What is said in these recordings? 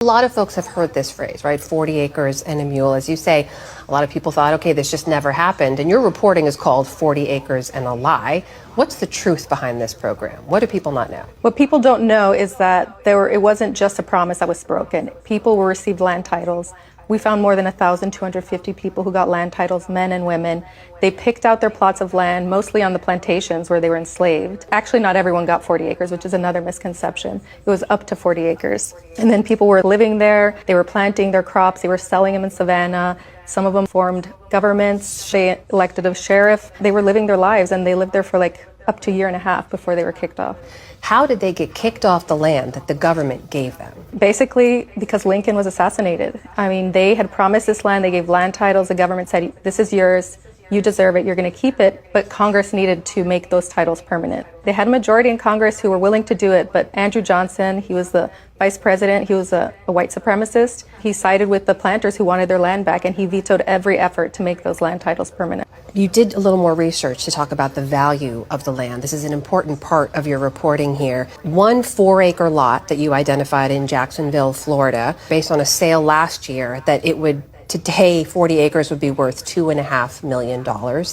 A lot of folks have heard this phrase, right? 40 acres and a mule. As you say, a lot of people thought, okay, this just never happened. And your reporting is called 40 acres and a lie. What's the truth behind this program? What do people not know? What people don't know is that it wasn't just a promise that was broken. People were received land titles. We found more than 1,250 people who got land titles, men and women. They picked out their plots of land, mostly on the plantations where they were enslaved. Actually, not everyone got 40 acres, which is another misconception. It was up to 40 acres. And then people were living there. They were planting their crops. They were selling them in Savannah. Some of them formed governments. They elected a sheriff. They were living their lives, and they lived there for up to a year and a half before they were kicked off. How did they get kicked off the land that the government gave them? Basically, because Lincoln was assassinated. I mean, they had promised this land. They gave land titles. The government said, this is yours. You deserve it. You're going to keep it. But Congress needed to make those titles permanent. They had a majority in Congress who were willing to do it. But Andrew Johnson, he was the vice president. He was a white supremacist. He sided with the planters who wanted their land back, and he vetoed every effort to make those land titles permanent. You did a little more research to talk about the value of the land. This is an important part of your reporting here. One 4-acre lot that you identified in Jacksonville, Florida, based on a sale last year, that it would, today, 40 acres would be worth $2.5 million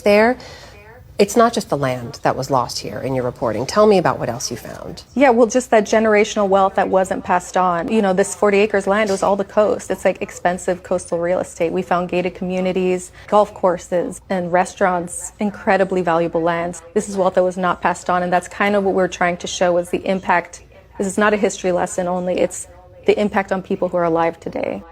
there. It's not just the land that was lost here in your reporting. Tell me about what else you found. Yeah, well, just that generational wealth that wasn't passed on. You know, this 40 acres land was all the coast. It's like expensive coastal real estate. We found gated communities, golf courses, and restaurants, incredibly valuable lands. This is wealth that was not passed on, and that's kind of what we're trying to show is the impact. This is not a history lesson only. It's the impact on people who are alive today.